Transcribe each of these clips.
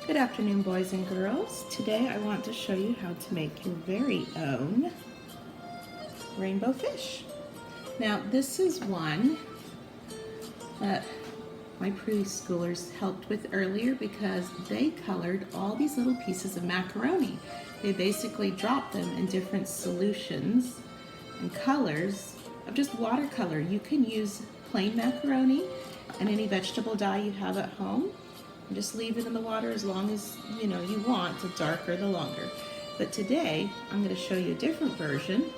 Good afternoon, boys and girls. Today I want to show you how to make your very own rainbow fish. Now this is one that my preschoolers helped with earlier because they colored all these little pieces of macaroni. They basically dropped them in different solutions and colors of just watercolor. You can use plain macaroni and any vegetable dye you have at home. Just leave it in the water as long as you want. The darker, the longer. But today, I'm going to show you a different version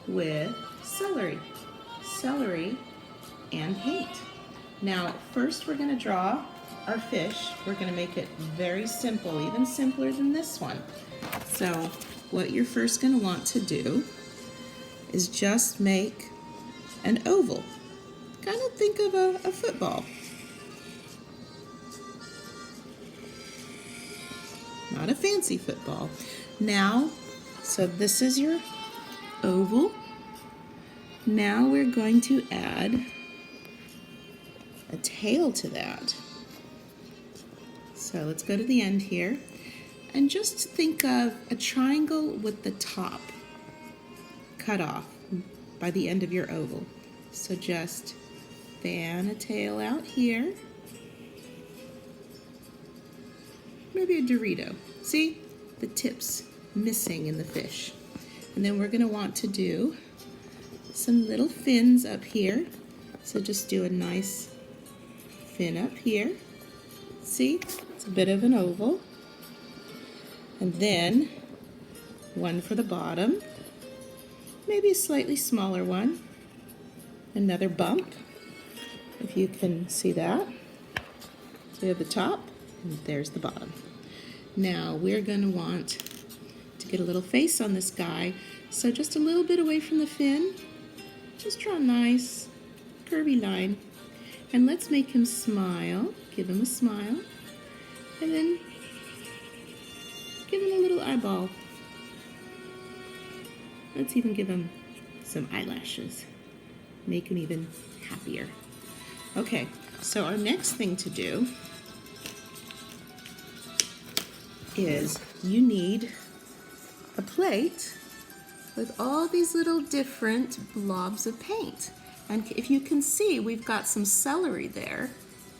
with celery and paint. Now, first we're going to draw our fish. We're going to make it very simple, even simpler than this one. So, what you're first going to want to do is just make an oval. Kind of think of a football. Not a fancy football. Now, so this is your oval. Now we're going to add a tail to that. So let's go to the end here and just think of a triangle with the top cut off by the end of your oval. So just fan a tail out here. Maybe a Dorito. See? The tip's missing in the fish. And then we're going to want to do some little fins up here. So just do a nice fin up here. See? It's a bit of an oval. And then one for the bottom. Maybe a slightly smaller one. Another bump, if you can see that. So we have the top. And there's the bottom. Now we're going to want to get a little face on this guy. So just a little bit away from the fin, just draw a nice curvy line. And let's make him smile. Give him a smile. And then give him a little eyeball. Let's even give him some eyelashes. Make him even happier. Okay, so our next thing to do is you need a plate with all these little different blobs of paint. And if you can see, we've got some celery there.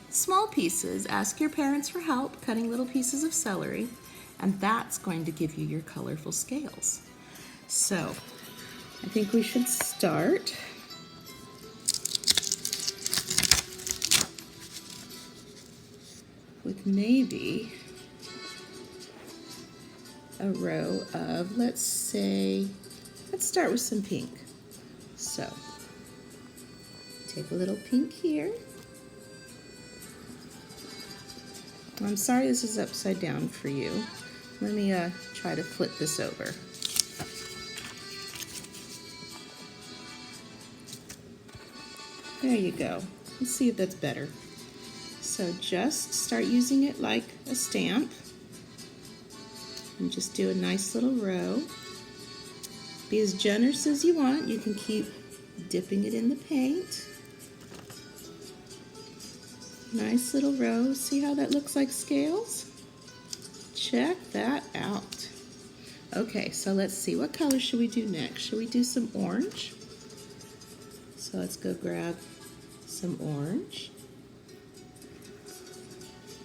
Small pieces. Ask your parents for help cutting little pieces of celery, and that's going to give you your colorful scales. So, I think we should start with maybe a row of, let's start with some pink. So, take a little pink here. I'm sorry this is upside down for you. Let me try to flip this over. There you go. Let's see if that's better. So just start using it like a stamp. And just do a nice little row. Be as generous as you want. You can keep dipping it in the paint. Nice little row. See how that looks like scales? Check that out. Okay, so let's see. What color should we do next? Should we do some orange? So let's go grab some orange.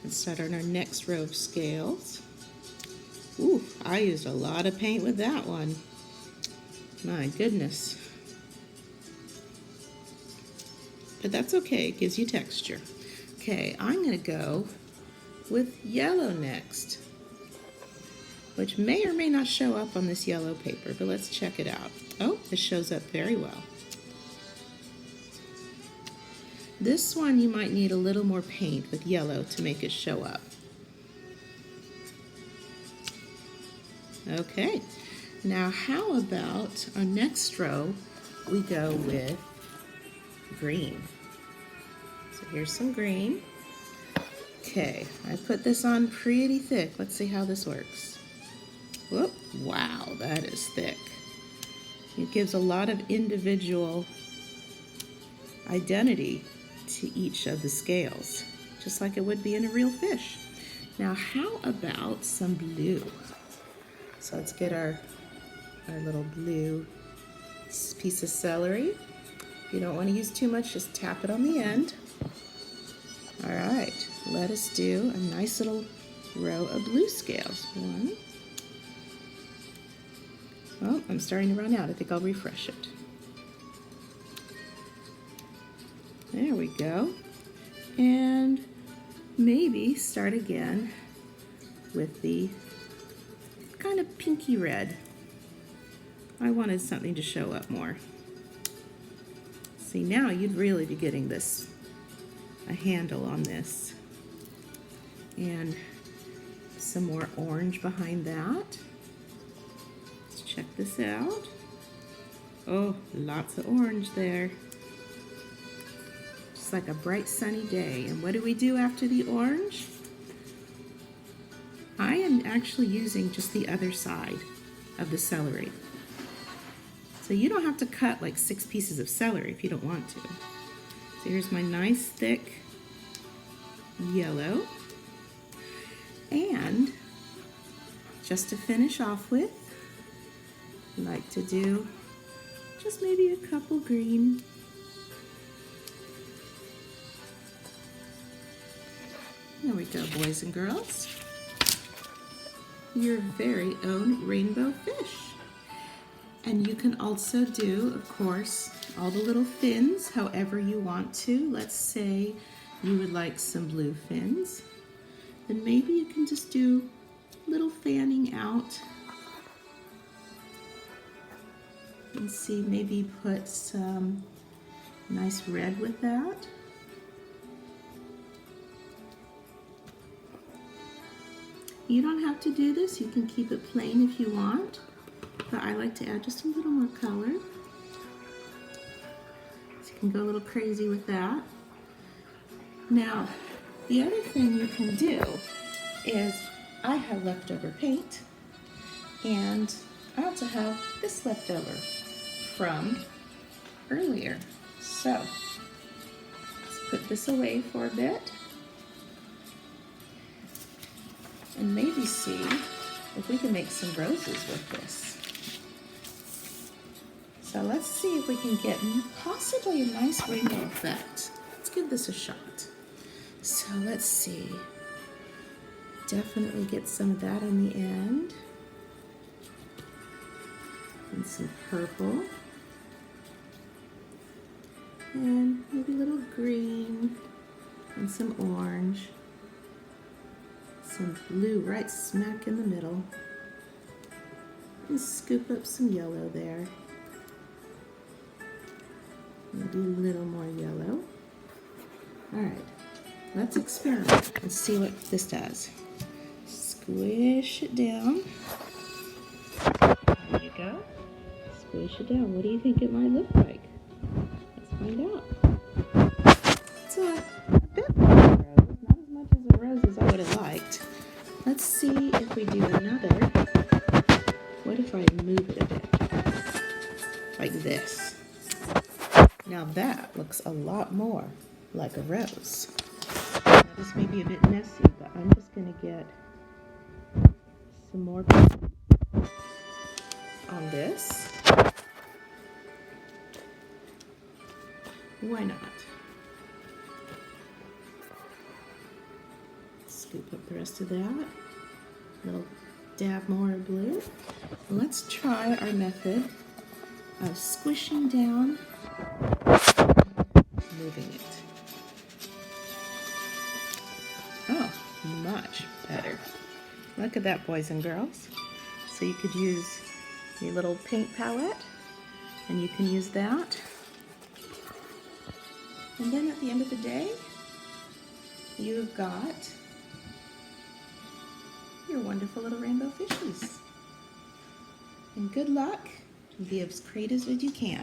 And start on our next row of scales. Ooh, I used a lot of paint with that one. My goodness. But that's okay, it gives you texture. Okay, I'm gonna go with yellow next, which may or may not show up on this yellow paper, but let's check it out. Oh, it shows up very well. This one you might need a little more paint with yellow to make it show up. Okay, now how about our next row, we go with green. So here's some green. Okay, I put this on pretty thick. Let's see how this works. Whoop, wow, that is thick. It gives a lot of individual identity to each of the scales, just like it would be in a real fish. Now how about some blue? So let's get our little blue piece of celery. If you don't want to use too much, just tap it on the end. All right, let us do a nice little row of blue scales. One. Oh, I'm starting to run out. I think I'll refresh it. There we go. And maybe start again with the kind of pinky red. I wanted something to show up more. See, now you'd really be getting a handle on this. And some more orange behind that. Let's check this out. Oh, lots of orange there. Just like a bright sunny day. And what do we do after the orange? I am actually using just the other side of the celery. So you don't have to cut like 6 pieces of celery if you don't want to. So here's my nice thick yellow. And just to finish off with, I like to do just maybe a couple green. There we go, boys and girls. Your very own rainbow fish. And you can also do, of course, all the little fins however you want to. Let's say you would like some blue fins. Then maybe you can just do little fanning out. And see, maybe put some nice red with that. You don't have to do this. You can keep it plain if you want. But I like to add just a little more color. So you can go a little crazy with that. Now, the other thing you can do is I have leftover paint, and I also have this leftover from earlier. So let's put this away for a bit and maybe see if we can make some roses with this. So let's see if we can get possibly a nice rainbow effect. Let's give this a shot. So let's see. Definitely get some of that on the end. And some purple. And maybe a little green. And some orange. Some blue right smack in the middle. And scoop up some yellow there. Maybe a little more yellow. All right, let's experiment and see what this does. Squish it down. There you go. Squish it down. What do you think it might look like? Let's find out. It's a bit like a rose, not as much as a rose as I would have liked. Let's see if we do another. What if I move it a bit? Like this. Now that looks a lot more like a rose. Now this may be a bit messy, but I'm just going to get some more on this. Why not? Scoop up the rest of that. A little dab more of blue. And let's try our method of squishing down, moving it. Oh, much better. Look at that, boys and girls. So you could use your little paint palette, and you can use that. And then at the end of the day, you've got your wonderful little rainbow fishies. And good luck, and be as creative as you can.